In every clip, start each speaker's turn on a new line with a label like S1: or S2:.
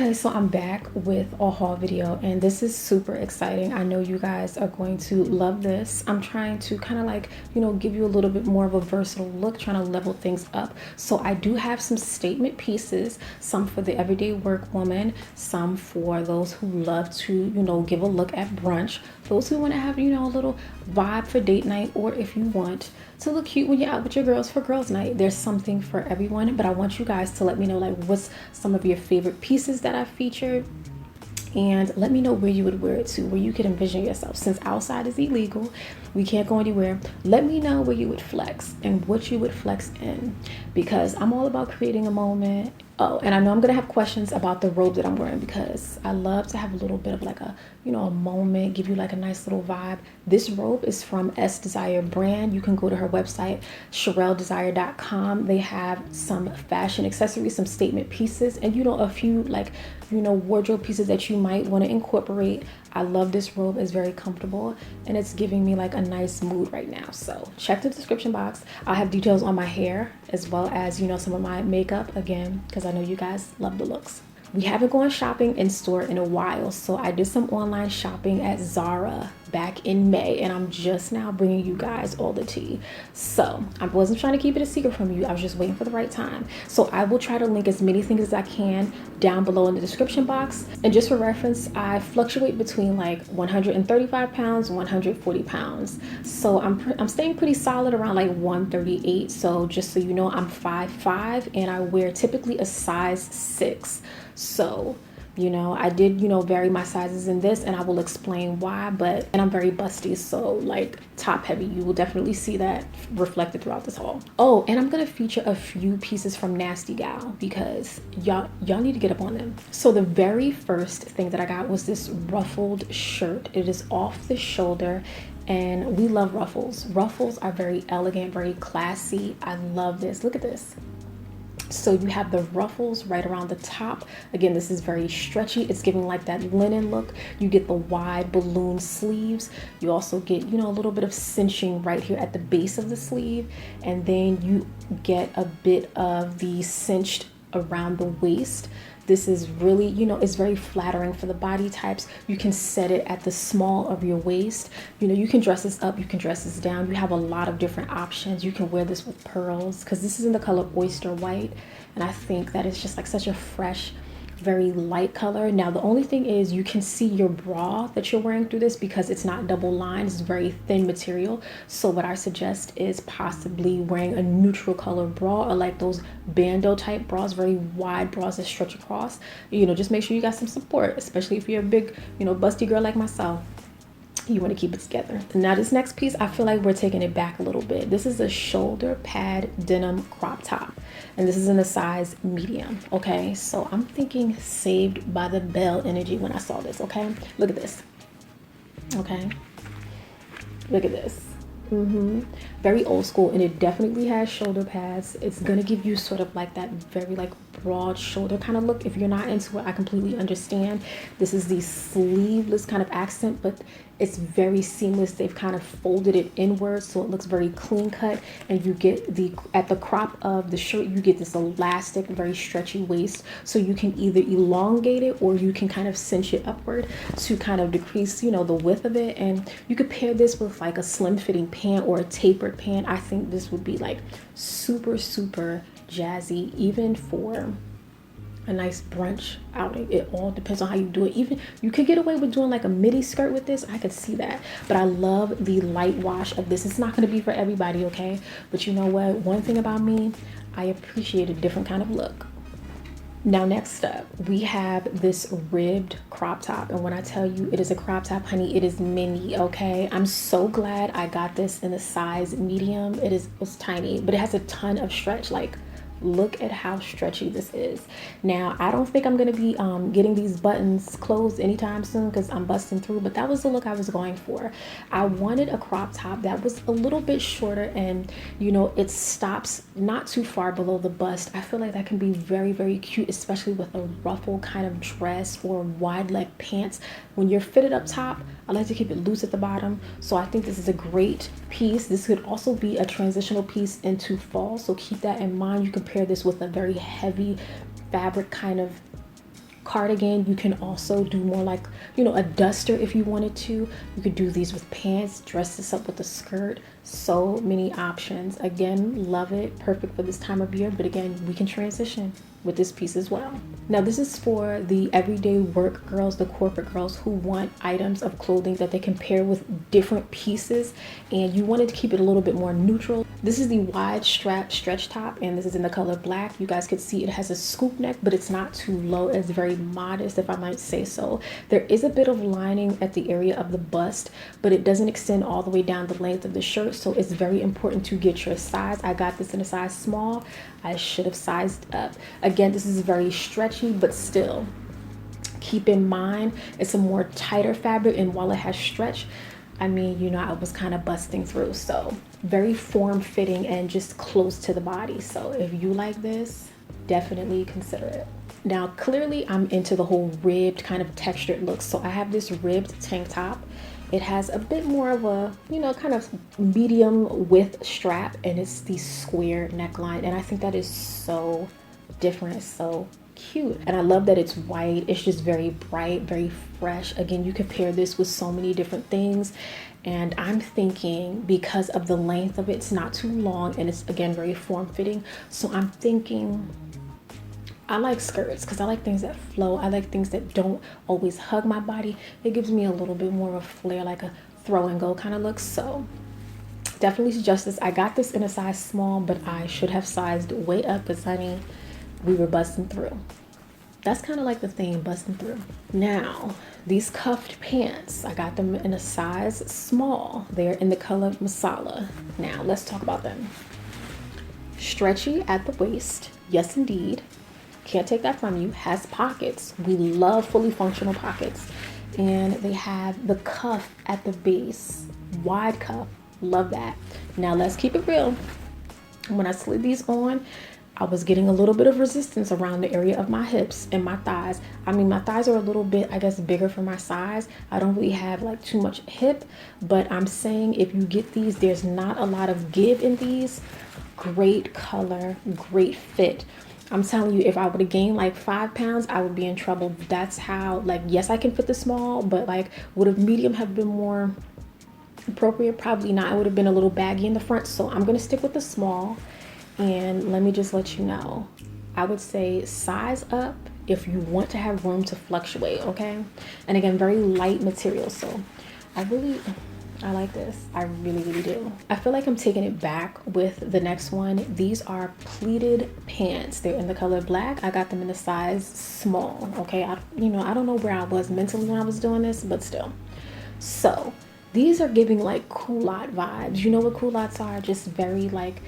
S1: Okay, so I'm back with a haul video and this is super exciting. I know you guys are going to love this. I'm trying to kind of like, give you a little bit more of a versatile look, trying to level things up. So I do have some statement pieces, some for the everyday work woman, some for those who love to, give a look at brunch, those who want to have, a little vibe for date night, or if you want to look cute when you're out with your girls for girls night. There's something for everyone, but I want you guys to let me know like what's some of your favorite pieces that I featured, and let me know where you would wear it to, where you could envision yourself. Since outside is illegal, we can't go anywhere. Let me know where you would flex and what you would flex in, because I'm all about creating a moment. Oh, and I know I'm gonna have questions about the robe that I'm wearing, because I love to have a little bit of like a, a moment, give you like a nice little vibe. This robe is from SCH-RELDESIRE brand. You can go to her website, SCH-RELDESIRE.com. They have some fashion accessories, some statement pieces, and a few like, wardrobe pieces that you might want to incorporate. I love this robe. It's very comfortable and it's giving me like a nice mood right now. So check the description box. I'll have details on my hair as well as, some of my makeup, again, because I know you guys love the looks. We haven't gone shopping in store in a while, so I did some online shopping at Zara back in May, and I'm just now bringing you guys all the tea. So I wasn't trying to keep it a secret from you. I was just waiting for the right time. So I will try to link as many things as I can down below in the description box. And just for reference, I fluctuate between like 135 pounds and 140 pounds. So I'm staying pretty solid around like 138. So just so you know, I'm 5'5", and I wear typically a size 6. So I did, vary my sizes in this, and I will explain why, and I'm very busty, so like top heavy. You will definitely see that reflected throughout this haul. Oh, and I'm gonna feature a few pieces from Nasty Gal, because y'all need to get up on them. So the very first thing that I got was this ruffled shirt. It is off the shoulder, and we love ruffles. Ruffles are very elegant, very classy. I love this. Look at this. So you have the ruffles right around the top. Again, this is very stretchy. It's giving like that linen look. You get the wide balloon sleeves. You also get, a little bit of cinching right here at the base of the sleeve. And then you get a bit of the cinched around the waist. This is really, it's very flattering for the body types. You can set it at the small of your waist. You can dress this up, you can dress this down. You have a lot of different options. You can wear this with pearls, because this is in the color Oyster White. And I think that is just like such a fresh, very light color. Now the only thing is you can see your bra that you're wearing through this, because it's not double lined. It's very thin material. So what I suggest is possibly wearing a neutral color bra, or like those bandeau type bras, very wide bras that stretch across. Just make sure you got some support, especially if you're a big, busty girl like myself. You want to keep it together. Now this next piece, I feel like we're taking it back a little bit. This is a shoulder pad denim crop top, and this is in a size medium. Okay, so I'm thinking Saved by the Bell energy when I saw this. Okay, look at this. Okay, look at this. Very old school, and it definitely has shoulder pads. It's gonna give you sort of like that very like broad shoulder kind of look. If you're not into it, I completely understand. This is the sleeveless kind of accent, but it's very seamless. They've kind of folded it inwards, so it looks very clean cut, and you get at the crop of the shirt, you get this elastic, very stretchy waist, so you can either elongate it or you can kind of cinch it upward to kind of decrease, the width of it. And you could pair this with like a slim fitting pant or a tapered pant. I think this would be like super, super jazzy, even for a nice brunch outing. It all depends on how you do it. Even you could get away with doing like a midi skirt with this. I could see that, but I love the light wash of this. It's not going to be for everybody, okay? But you know what? One thing about me, I appreciate a different kind of look. Now next up, we have this ribbed crop top, and when I tell you it is a crop top, honey, it is mini. Okay, I'm so glad I got this in a size medium. It's tiny, but it has a ton of stretch. Like, look at how stretchy this is. Now I don't think I'm gonna be getting these buttons closed anytime soon, because I'm busting through, but that was the look I was going for. I wanted a crop top that was a little bit shorter, and it stops not too far below the bust. I feel like that can be very, very cute, especially with a ruffle kind of dress or wide leg pants. When you're fitted up top, I like to keep it loose at the bottom. So I think this is a great piece. This could also be a transitional piece into fall, so keep that in mind. You can pair this with a very heavy fabric kind of cardigan. You can also do more like, you know, a duster if you wanted to. You could do these with pants, dress this up with a skirt. So many options. Again, love it. Perfect for this time of year. But again, we can transition with this piece as well. Now this is for the everyday work girls, the corporate girls who want items of clothing that they can pair with different pieces, and you wanted to keep it a little bit more neutral. This is the wide strap stretch top, and this is in the color black. You guys can see it has a scoop neck, but it's not too low. It's very modest, if I might say so. There is a bit of lining at the area of the bust, but it doesn't extend all the way down the length of the shirt, so it's very important to get your size. I got this in a size small. I should have sized up. Again, this is very stretchy, but still keep in mind it's a more tighter fabric, and while it has stretch, I mean, you know, I was kind of busting through. So very form-fitting and just close to the body. So if you like this, definitely consider it. Now clearly I'm into the whole ribbed kind of textured look, so I have this ribbed tank top. It has a bit more of a, you know, kind of medium width strap, and it's the square neckline, and I think that is so different, so cute. And I love that it's white. It's just very bright, very fresh. Again, you can pair this with so many different things, and I'm thinking because of the length of it, it's not too long, and it's again very form-fitting, so I'm thinking I like skirts because I like things that flow. I like things that don't always hug my body. It gives me a little bit more of a flair, like a throw and go kind of look. So definitely suggest this. I got this in a size small, but I should have sized way up because, honey, we were busting through. That's kind of like the theme, busting through. Now, these cuffed pants, I got them in a size small. They're in the color masala. Now, let's talk about them. Stretchy at the waist. Yes, indeed. Can't take that from you. Has pockets. We love fully functional pockets. And they have the cuff at the base. Wide cuff. Love that. Now let's keep it real. When I slid these on, I was getting a little bit of resistance around the area of my hips and my thighs. I mean, my thighs are a little bit, I guess, bigger for my size. I don't really have like too much hip, but I'm saying if you get these, there's not a lot of give in these. Great color, great fit. I'm telling you, if I would have gained like 5 pounds, I would be in trouble. That's how, like, yes, I can fit the small, but like, would a medium have been more appropriate? Probably not. It would have been a little baggy in the front. So I'm going to stick with the small. And let me just let you know, I would say size up if you want to have room to fluctuate, okay? And again, very light material. So I like this. I really, really do. I feel like I'm taking it back with the next one. These are pleated pants. They're in the color black. I got them in a size small, okay? I don't know where I was mentally when I was doing this, but still. So these are giving like culotte vibes. You know what culottes are? Just very like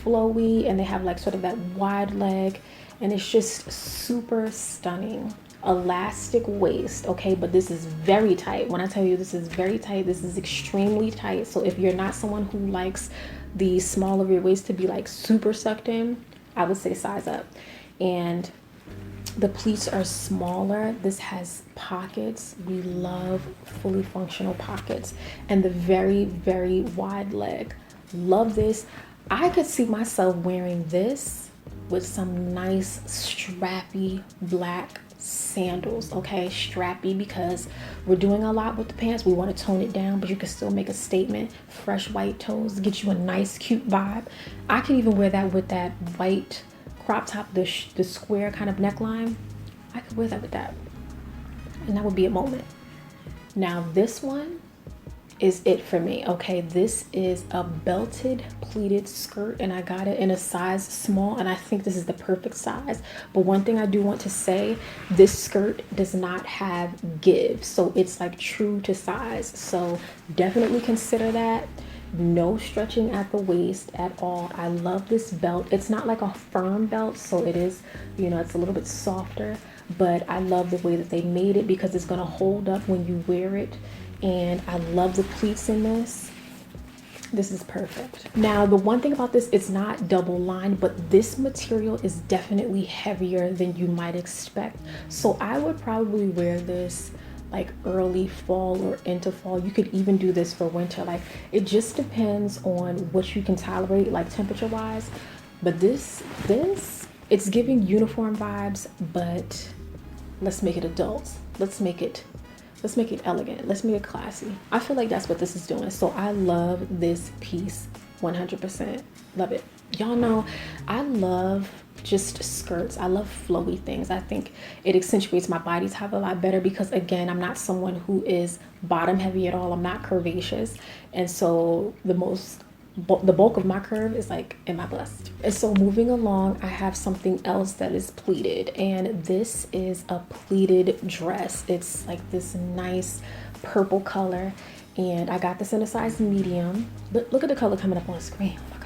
S1: flowy, and they have like sort of that wide leg, and it's just super stunning. Elastic waist, okay, but this is very tight. When I tell you this is very tight, this is extremely tight. So if you're not someone who likes the small of your waist to be like super sucked in, I would say size up. And the pleats are smaller. This has pockets. We love fully functional pockets, and the very, very wide leg. Love this. I could see myself wearing this with some nice strappy black sandals, okay? Strappy, because we're doing a lot with the pants. We want to tone it down, but you can still make a statement. Fresh white toes, get you a nice cute vibe. I can even wear that with that white crop top, the square kind of neckline. I could wear that with that, and that would be a moment. Now this one is it for me, okay? This is a belted pleated skirt, and I got it in a size small, and I think this is the perfect size. But one thing I do want to say, this skirt does not have give, so it's like true to size. So definitely consider that. No stretching at the waist at all. I love this belt. It's not like a firm belt, so it is, you know, it's a little bit softer, but I love the way that they made it because it's going to hold up when you wear it. And I love the pleats in this. This is perfect. Now, the one thing about this, it's not double lined, but this material is definitely heavier than you might expect. So I would probably wear this like early fall or into fall. You could even do this for winter. Like, it just depends on what you can tolerate, like temperature wise. But this it's giving uniform vibes, but let's make it adult. Let's make it elegant. Let's make it classy. I feel like that's what this is doing. So I love this piece 100%. Love it. Y'all know I love just skirts. I love flowy things. I think it accentuates my body type a lot better because, again, I'm not someone who is bottom heavy at all. I'm not curvaceous. And so the bulk of my curve is like in my bust. And so moving along, I have something else that is pleated, and this is a pleated dress. It's like this nice purple color, and I got this in a size medium. But look at the color coming up on screen. Oh my god.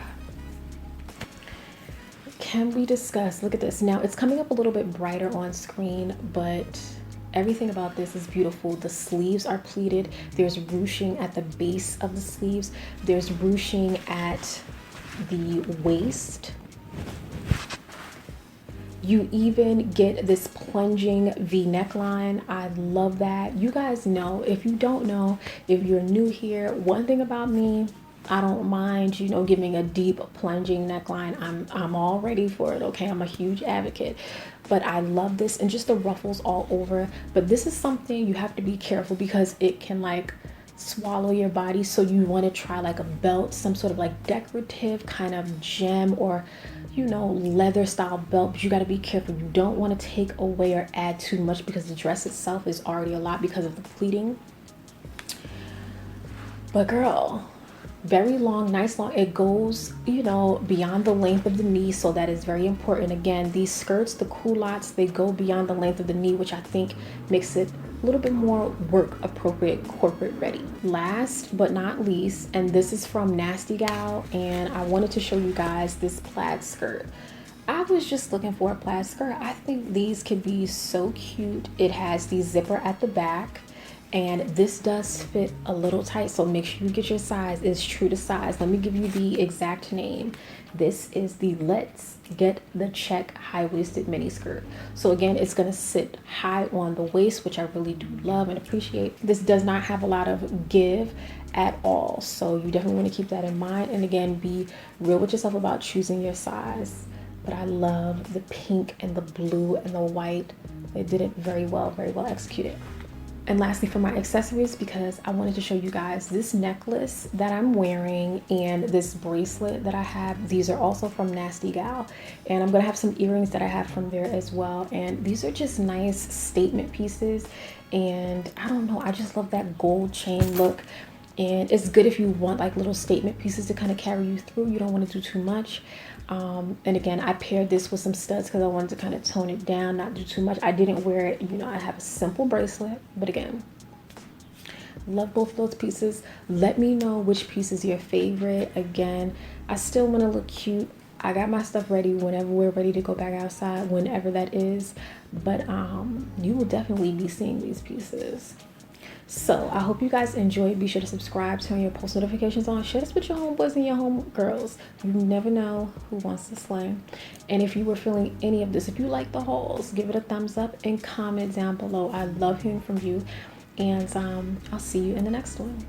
S1: Can we discuss? Look at this. Now it's coming up a little bit brighter on screen, but everything about this is beautiful. The sleeves are pleated. There's ruching at the base of the sleeves. There's ruching at the waist. You even get this plunging V neckline. I love that. You guys know, if you don't know, if you're new here, one thing about me, I don't mind, you know, giving a deep plunging neckline. I'm all ready for it, okay? I'm a huge advocate. But I love this, and just the ruffles all over. But this is something you have to be careful because it can like swallow your body. So you want to try like a belt, some sort of like decorative kind of gem or, you know, leather style belt. But you got to be careful. You don't want to take away or add too much because the dress itself is already a lot because of the pleating. But girl, very long, nice long. It goes, you know, beyond the length of the knee, so that is very important. Again, these skirts, the culottes, they go beyond the length of the knee, which I think makes it a little bit more work appropriate, corporate ready. Last but not least, and this is from Nasty Gal, and I wanted to show you guys this plaid skirt. I was just looking for a plaid skirt. I think these could be so cute. It has the zipper at the back, and this does fit a little tight, so make sure you get your size. It's true to size. Let me give you the exact name. This is the Let's Get the Check high-waisted mini skirt. So again, it's gonna sit high on the waist, which I really do love and appreciate. This does not have a lot of give at all, so you definitely want to keep that in mind. And again, be real with yourself about choosing your size. But I love the pink and the blue and the white. They did it very well executed. And lastly, for my accessories, because I wanted to show you guys this necklace that I'm wearing and this bracelet that I have. These are also from Nasty Gal, and I'm gonna have some earrings that I have from there as well. And these are just nice statement pieces, and I don't know, I just love that gold chain look. And it's good if you want like little statement pieces to kind of carry you through. You don't want to do too much. And again, I paired this with some studs because I wanted to kind of tone it down, not do too much. I didn't wear it, you know, I have a simple bracelet, but again, love both of those pieces. Let me know which piece is your favorite. Again, I still want to look cute. I got my stuff ready whenever we're ready to go back outside, whenever that is. But you will definitely be seeing these pieces. So I hope you guys enjoyed. Be sure to subscribe, turn your post notifications on, share this with your homeboys and your homegirls. You never know who wants to slay. And if you were feeling any of this, if you like the hauls, give it a thumbs up and comment down below. I love hearing from you, and I'll see you in the next one.